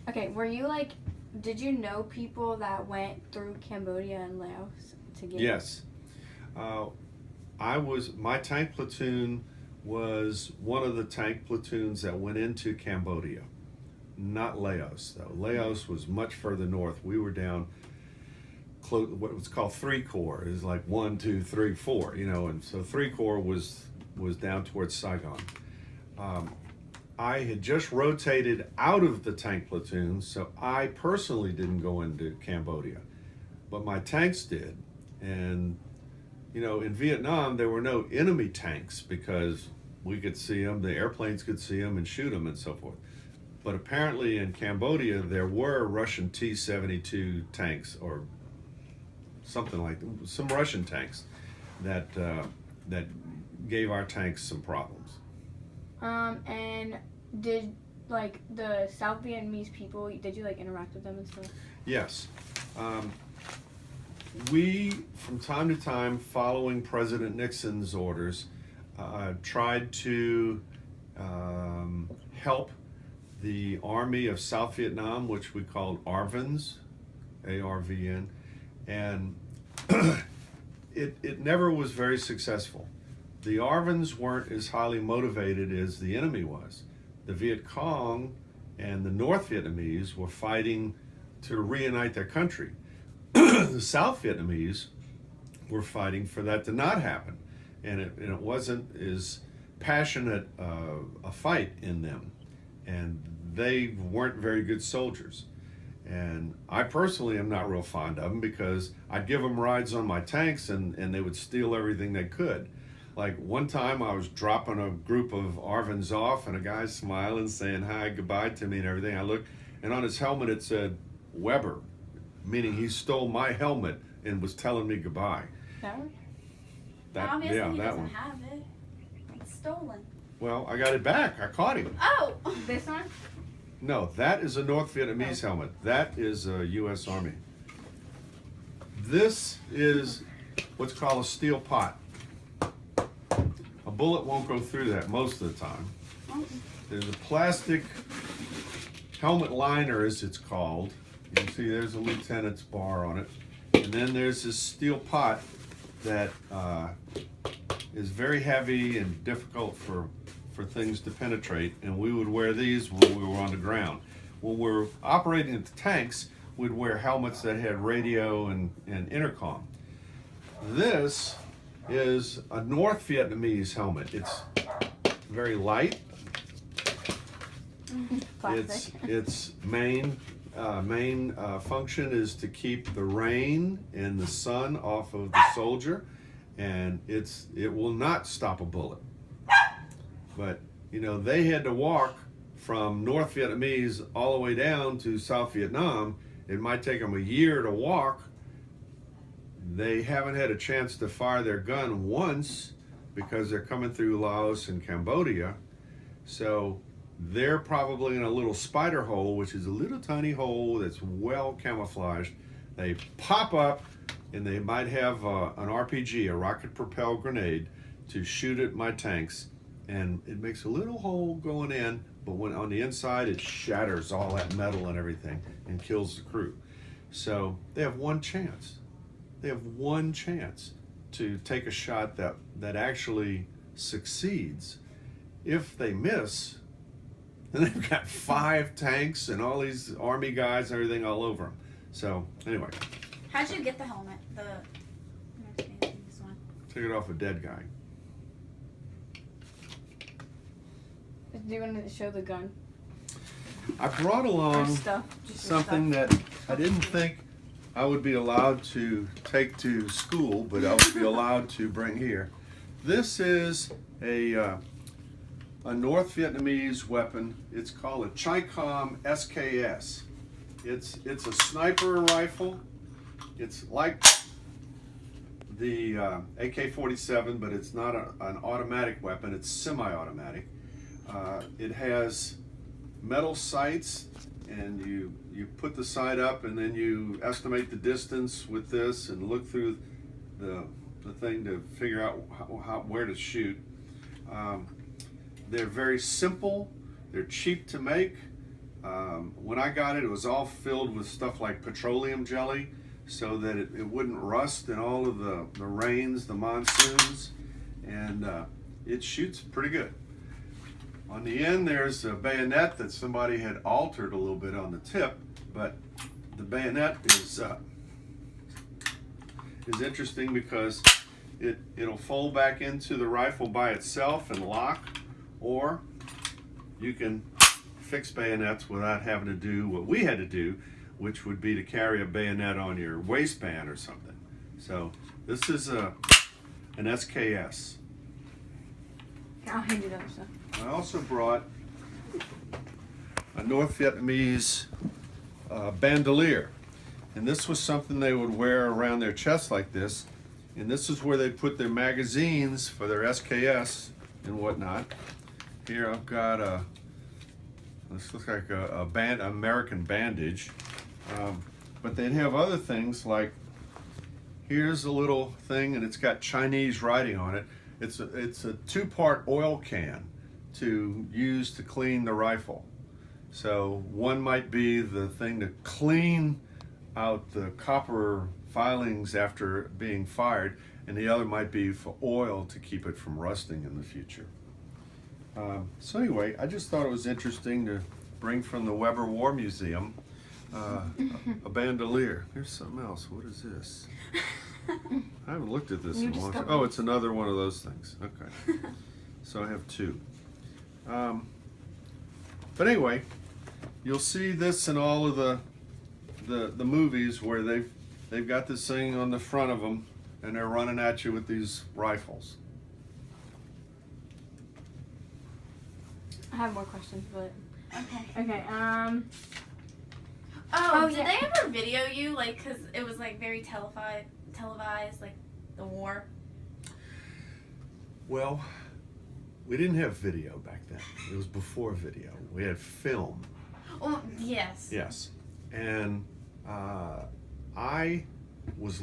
Okay, were you like, did you know people that went through Cambodia and Laos to get? Yes. Uh, my tank platoon was one of the tank platoons that went into Cambodia, not Laos, though. Laos was much further north. We were down close, what was called 3 Corps, is like 1, 2, 3, 4, and so 3 Corps was down towards Saigon. Um, I had just rotated out of the tank platoon, so I personally didn't go into Cambodia, but my tanks did. And in Vietnam, there were no enemy tanks because we could see them, the airplanes could see them and shoot them and so forth. But apparently in Cambodia, there were Russian T-72 tanks or something like some Russian tanks that that gave our tanks some problems. And did like the South Vietnamese people? Did you like interact with them and stuff? Yes. We, from time to time, following President Nixon's orders, tried to help the Army of South Vietnam, which we called ARVNs, ARVN, and it never was very successful. The ARVNs weren't as highly motivated as the enemy was. The Viet Cong and the North Vietnamese were fighting to reunite their country. The South Vietnamese were fighting for that to not happen, and it wasn't as passionate a fight in them, and they weren't very good soldiers. And I personally am not real fond of them because I'd give them rides on my tanks and they would steal everything they could. Like one time I was dropping a group of ARVNs off and a guy's smiling, saying hi, goodbye to me and everything. I looked, and on his helmet it said Weber, meaning he stole my helmet and was telling me goodbye. That one? Obviously, yeah, he that doesn't one. have it. It's stolen. Well, I got it back. I caught him. Oh! This one? No, that is a North Vietnamese helmet. That is a U.S. Army. This is what's called a steel pot. A bullet won't go through that most of the time. There's a plastic helmet liner, as it's called. You can see there's a lieutenant's bar on it. And then there's this steel pot that is very heavy and difficult for things to penetrate, and we would wear these when we were on the ground. When we're operating the tanks, we'd wear helmets that had radio and intercom. This is a North Vietnamese helmet. It's very light. Plastic. Its main function is to keep the rain and the sun off of the soldier, and it will not stop a bullet. But they had to walk from North Vietnamese all the way down to South Vietnam. It might take them a year to walk. They haven't had a chance to fire their gun once because they're coming through Laos and Cambodia. So they're probably in a little spider hole, which is a little tiny hole that's well camouflaged. They pop up and they might have an RPG, a rocket propelled grenade, to shoot at my tanks. And it makes a little hole going in, but when on the inside it shatters all that metal and everything and kills the crew. So they have one chance. They have one chance to take a shot that actually succeeds. If they miss, then they've got 5 tanks and all these army guys and everything all over them. So anyway, How'd you get the helmet? This one. took it off a dead guy. Do you want to show the gun? I brought Or along stuff? Just your something stuff. that I didn't think I would be allowed to take to school, but I would be allowed to bring here. This is a North Vietnamese weapon. It's called a Chi-Com SKS. It's a sniper rifle. It's like the AK-47, but it's not an automatic weapon. It's semi-automatic. It has metal sights, and you put the sight up, and then you estimate the distance with this, and look through the thing to figure out where to shoot. They're very simple. They're cheap to make. When I got it, it was all filled with stuff like petroleum jelly so that it wouldn't rust in all of the rains, the monsoons, and it shoots pretty good. On the end, there's a bayonet that somebody had altered a little bit on the tip, but the bayonet is interesting because it'll fold back into the rifle by itself and lock, or you can fix bayonets without having to do what we had to do, which would be to carry a bayonet on your waistband or something. So this is an SKS. I'll hand you the other stuff. I also brought a North Vietnamese bandolier, and this was something they would wear around their chest like this, and this is where they put their magazines for their SKS and whatnot. Here I've got this looks like a American bandage, but they'd have other things like, here's a little thing and it's got Chinese writing on it. It's a two-part oil can to use to clean the rifle. So one might be the thing to clean out the copper filings after being fired, and the other might be for oil to keep it from rusting in the future. So anyway, I just thought it was interesting to bring from the Weber War Museum a bandolier. Here's something else. What is this? I haven't looked at this in a long time. Oh, it's another one of those things. Okay. So I have two. But anyway, you'll see this in all of the movies where they've got this thing on the front of them and they're running at you with these rifles. I have more questions, but Okay. okay. Oh, did yeah. they ever video you, like, because it was, like, very televised, like, the war? Well, we didn't have video back then. It was before video. We had film. Oh, yes. Yes. And I was